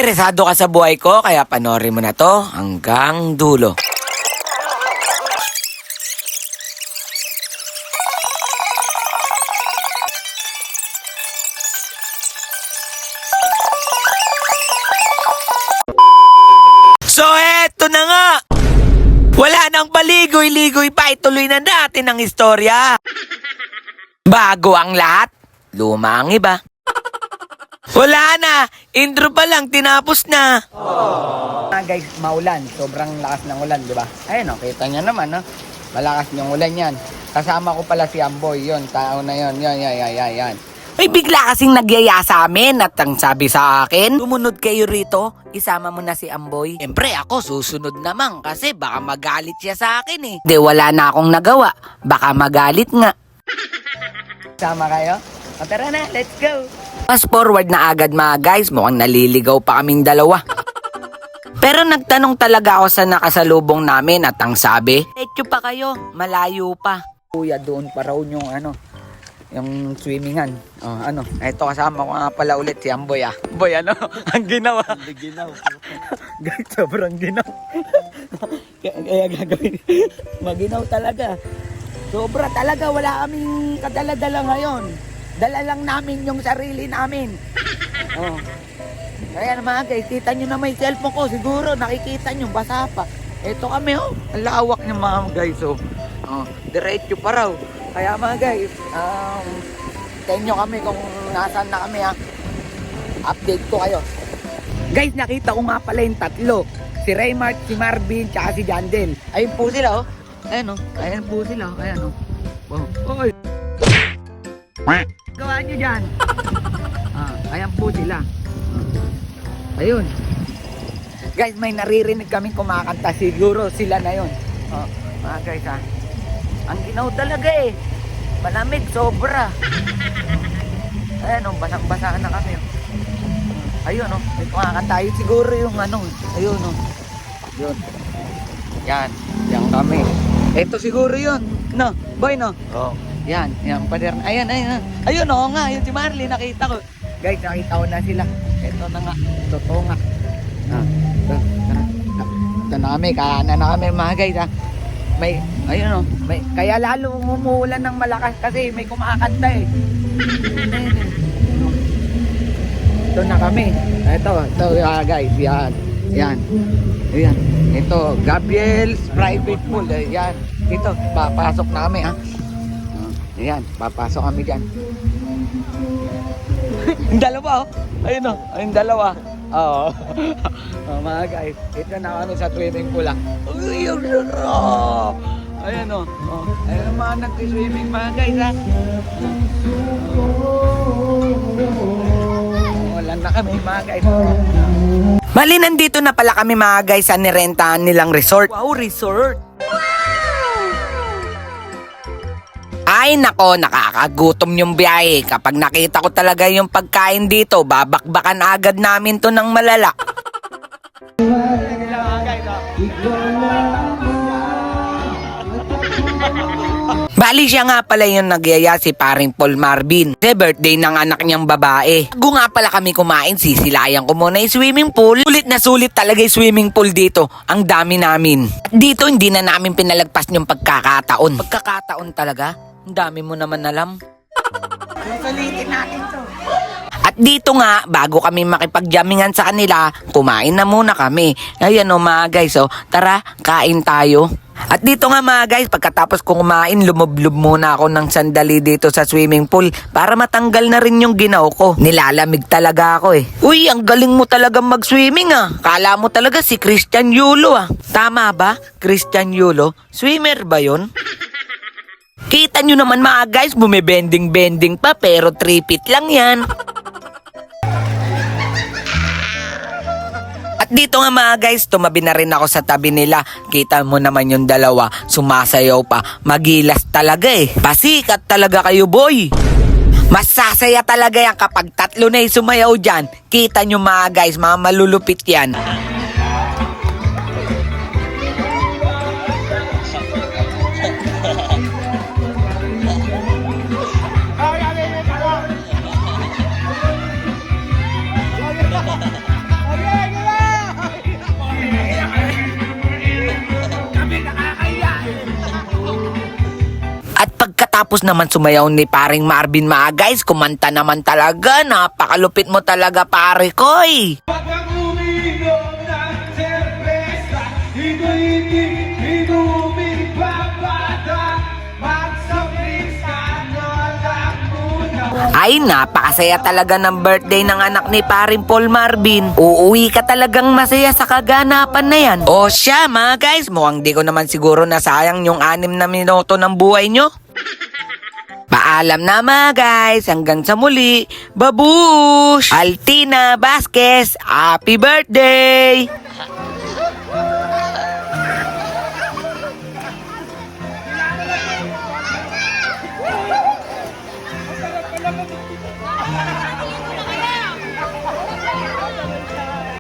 Interesado ka sa buhay ko, kaya panoorin mo na to hanggang dulo. So eto na nga! Wala nang paligoy-ligoy pa, ituloy na natin ang istorya. Bago ang lahat, luma ang iba. Wala na, intro pa lang, tinapos na. Guys, maulan. Sobrang lakas ng ulan, di ba? Ayun, kita nyo naman, no? Malakas yung ulan yan. Kasama ko pala si Amboy, yon tao na yon, yan. May bigla kasing nagyaya sa amin at ang sabi sa akin, sumunod kayo rito, isama mo na si Amboy. Siyempre ako susunod naman kasi baka magalit siya sa akin eh. Di wala na akong nagawa, baka magalit nga. Sama kayo? O tara na, let's go! Fast forward na agad mga guys, mukhang naliligaw pa kaming dalawa. Pero nagtanong talaga ako sa nakasalubong namin at ang sabi, "Etyo pa kayo, malayo pa." Kuya, doon pa raw yung swimmingan. Ito kasama ko nga pala ulit si Amboy, ah. Boy, ang ginawa. Ginaw. Guys, sobrang ginaw. Kaya gagawin. Maginaw talaga. Sobra talaga, wala kaming kadala-dala ngayon. Dala lang namin yung sarili namin. Kaya naman guys, kita nyo na may cellphone ko. Siguro nakikita nyo, basa pa. Ito kami, ang lawak ng mga guys. Diretso pa raw. Kaya mga guys, tenyo kami kung nasaan na kami, ha. Update ko kayo. Guys, nakita ko nga pala yung tatlo. Si Raymart, si Marvin, tsaka si Jandel. Ayun po sila, oh. Ayan po sila, ayan, oh. Oy! Gawaan nyo dyan. Ayan po sila. Ayun. Guys, may naririnig kaming kumakanta. Siguro sila na yun. Mga guys, ha. Ang ginaw talaga eh. Malamig, sobra. Ayan, basang-basa na kami. Ayun, may kumakanta. Ayun siguro yung ayun, yun. Yan kami. Ito siguro yun. No, boy, no? Oo. Yan, pader. Ayan. Ayun, nga, yun si Marley, nakita ko. Guys, nakita ko na sila. Ito na nga, totoo nga. Ito na kami, kahanan na kami mga guys, ha. Kaya lalo umuulan ng malakas kasi may kumakanta eh. Ito na kami. Ito guys, yan. Ito, Gabriel's private pool. Yan. Dito, papasok na kami, ha. Ayan, papasok kami dyan. Yung dalawa, ayun, yung dalawa. Mga guys, ito na kami sa swimming pool, ha. Ayan, ayun mga nag-swimming mga guys, ha. Wala na kami mga guys. Mali, nandito na pala kami mga guys sa nirentahan nilang resort. Wow, resort! Ay nako, nakakagutom yung biyahe. Kapag nakita ko talaga yung pagkain dito, babakbakan agad namin to ng malala. Bali siya nga pala yung nagyaya si paring Paul Marvin. Kasi birthday ng anak niyang babae. Bago nga pala kami kumain, sisilayan ko muna yung swimming pool. Sulit na sulit talaga yung swimming pool dito. Ang dami namin. At dito hindi na namin pinalagpas yung pagkakataon. Pagkakataon talaga? Ang dami mo naman alam. Susulitin natin to. At dito nga, bago kami makipagjamingan sa kanila, kumain na muna kami. Ayan mga guys, tara, kain tayo. At dito nga mga guys, pagkatapos kong kumain, lumublob muna ako ng sandali dito sa swimming pool para matanggal na rin yung ginaw ko. Nilalamig talaga ako eh. Uy, ang galing mo talaga mag-swimming ah. Kala mo talaga si Christian Yulo ah. Tama ba? Christian Yulo? Swimmer ba yun? Kita nyo naman mga guys, bumibending-bending pa pero 3 feet lang yan. At dito nga mga guys, tumabi na rin ako sa tabi nila. Kita mo naman yung dalawa, sumasayaw pa. Magilas talaga eh. Pasikat talaga kayo boy. Mas sasaya talaga yan kapag tatlo na yung sumayaw dyan. Kita nyo mga guys, mga malulupit yan. pagkatapos naman sumayaw ni paring Marvin mga guys, kumanta naman talaga. Napakalupit mo talaga pare koy. Wag kang uminom ng serbesa, inumin pa bata, magsapris ka na lang muna. Ay, napakasaya talaga ng birthday ng anak ni paring Paul Marvin. Uuwi ka talagang masaya sa kaganapan na yan. O siya mga guys, mukhang di ko naman siguro nasayang yung 6 na minuto ng buhay nyo. Paalam na mga guys, hanggang sa muli. Babush! Altina Vasquez, happy birthday!